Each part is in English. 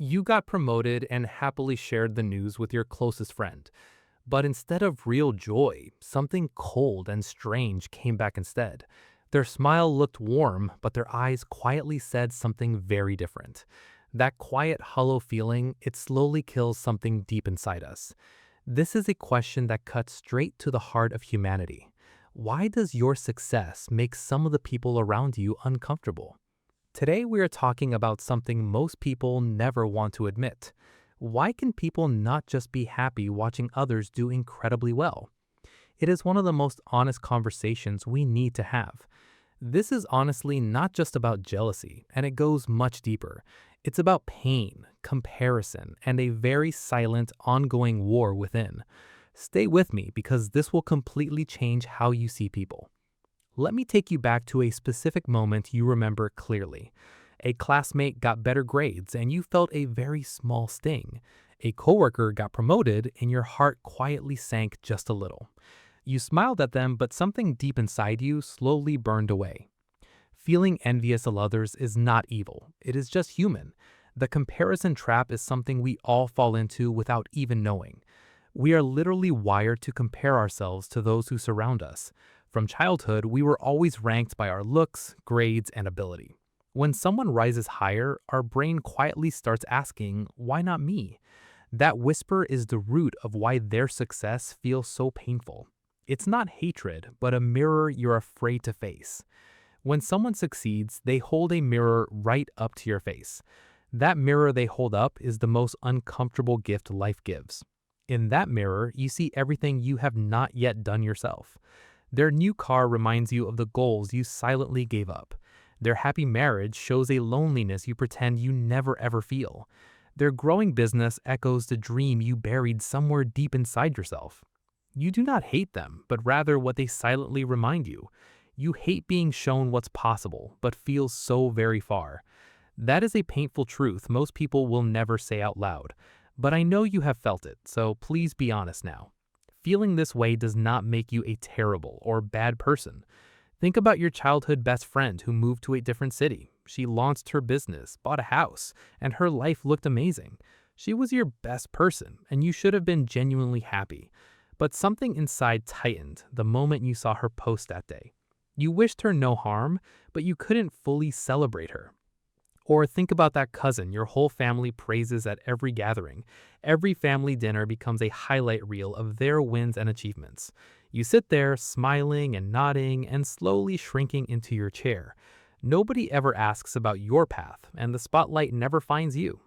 You got promoted and happily shared the news with your closest friend. But instead of real joy, something cold and strange came back instead. Their smile looked warm, but their eyes quietly said something very different. That quiet, hollow feeling, it slowly kills something deep inside us. This is a question that cuts straight to the heart of humanity. Why does your success make some of the people around you uncomfortable? Today, we are talking about something most people never want to admit. Why can people not just be happy watching others do incredibly well? It is one of the most honest conversations we need to have. This is honestly not just about jealousy, and it goes much deeper. It's about pain, comparison, and a very silent, ongoing war within. Stay with me because this will completely change how you see people. Let me take you back to a specific moment you remember clearly. A classmate got better grades and you felt a very small sting. A coworker got promoted and your heart quietly sank just a little. You smiled at them, but something deep inside you slowly burned away. Feeling envious of others is not evil, it is just human. The comparison trap is something we all fall into without even knowing. We are literally wired to compare ourselves to those who surround us. From childhood, we were always ranked by our looks, grades, and ability. When someone rises higher, our brain quietly starts asking, why not me? That whisper is the root of why their success feels so painful. It's not hatred, but a mirror you're afraid to face. When someone succeeds, they hold a mirror right up to your face. That mirror they hold up is the most uncomfortable gift life gives. In that mirror, you see everything you have not yet done yourself. Their new car reminds you of the goals you silently gave up. Their happy marriage shows a loneliness you pretend you never ever feel. Their growing business echoes the dream you buried somewhere deep inside yourself. You do not hate them, but rather what they silently remind you. You hate being shown what's possible, but feel so very far. That is a painful truth most people will never say out loud. But I know you have felt it, so please be honest now. Feeling this way does not make you a terrible or bad person. Think about your childhood best friend who moved to a different city. She launched her business, bought a house, and her life looked amazing. She was your best person, and you should have been genuinely happy. But something inside tightened the moment you saw her post that day. You wished her no harm, but you couldn't fully celebrate her. Or think about that cousin your whole family praises at every gathering. Every family dinner becomes a highlight reel of their wins and achievements. You sit there smiling and nodding and slowly shrinking into your chair. Nobody ever asks about your path, and the spotlight never finds you.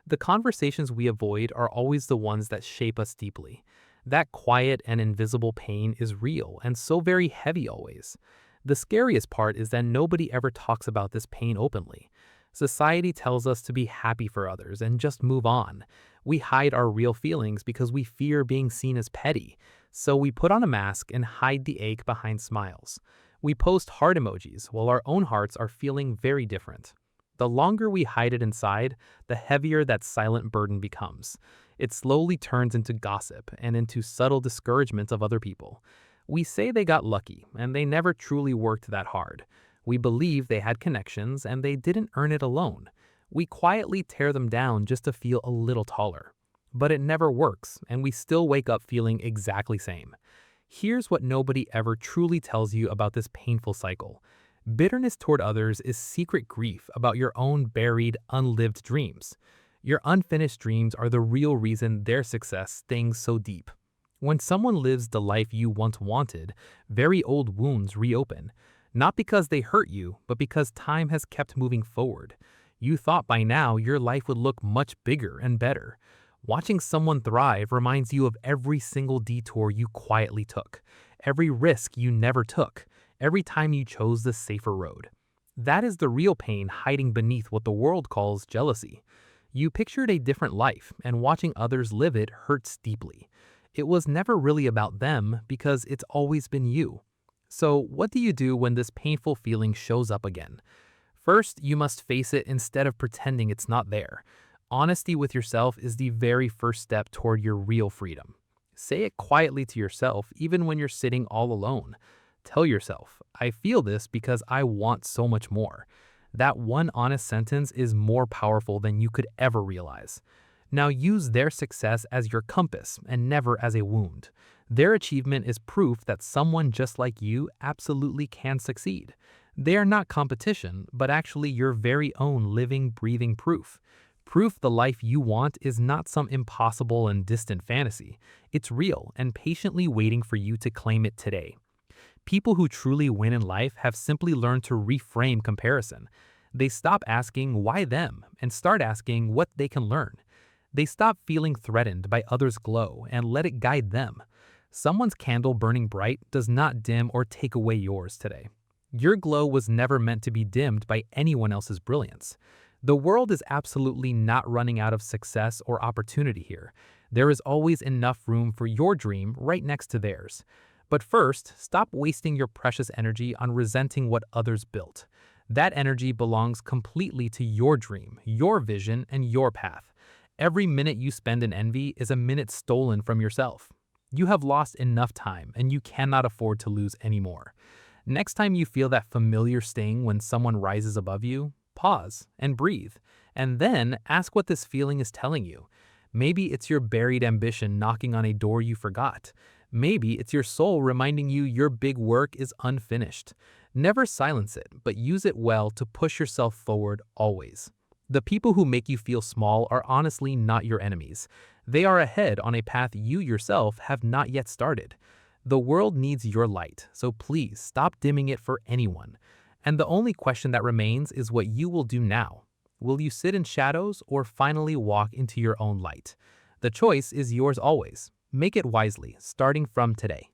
The conversations we avoid are always the ones that shape us deeply. That quiet and invisible pain is real and so very heavy always. The scariest part is that nobody ever talks about this pain openly. Society tells us to be happy for others and just move on. We hide our real feelings because we fear being seen as petty. So we put on a mask and hide the ache behind smiles. We post heart emojis while our own hearts are feeling very different. The longer we hide it inside, the heavier that silent burden becomes. It slowly turns into gossip and into subtle discouragement of other people. We say they got lucky and they never truly worked that hard. We believe they had connections and they didn't earn it alone. We quietly tear them down just to feel a little taller. But it never works, and we still wake up feeling exactly same. Here's what nobody ever truly tells you about this painful cycle. Bitterness toward others is secret grief about your own buried, unlived dreams. Your unfinished dreams are the real reason their success stings so deep. When someone lives the life you once wanted, very old wounds reopen. Not because they hurt you, but because time has kept moving forward. You thought by now your life would look much bigger and better. Watching someone thrive reminds you of every single detour you quietly took, every risk you never took, every time you chose the safer road. That is the real pain hiding beneath what the world calls jealousy. You pictured a different life, and watching others live it hurts deeply. It was never really about them because it's always been you. So, what do you do when this painful feeling shows up again? First, you must face it instead of pretending it's not there. Honesty with yourself is the very first step toward your real freedom. Say it quietly to yourself, even when you're sitting all alone. Tell yourself, I feel this because I want so much more. That one honest sentence is more powerful than you could ever realize. Now use their success as your compass and never as a wound. Their achievement is proof that someone just like you absolutely can succeed. They are not competition, but actually your very own living, breathing proof. Proof the life you want is not some impossible and distant fantasy. It's real and patiently waiting for you to claim it today. People who truly win in life have simply learned to reframe comparison. They stop asking why them and start asking what they can learn. They stop feeling threatened by others' glow and let it guide them. Someone's candle burning bright does not dim or take away yours today. Your glow was never meant to be dimmed by anyone else's brilliance. The world is absolutely not running out of success or opportunity here. There is always enough room for your dream right next to theirs. But first, stop wasting your precious energy on resenting what others built. That energy belongs completely to your dream, your vision, and your path. Every minute you spend in envy is a minute stolen from yourself. You have lost enough time, and you cannot afford to lose any more. Next time you feel that familiar sting when someone rises above you, pause and breathe, and then ask what this feeling is telling you. Maybe it's your buried ambition knocking on a door you forgot. Maybe it's your soul reminding you your big work is unfinished. Never silence it, but use it well to push yourself forward always. The people who make you feel small are honestly not your enemies. They are ahead on a path you yourself have not yet started. The world needs your light, so please stop dimming it for anyone. And the only question that remains is what you will do now. Will you sit in shadows or finally walk into your own light? The choice is yours always. Make it wisely, starting from today.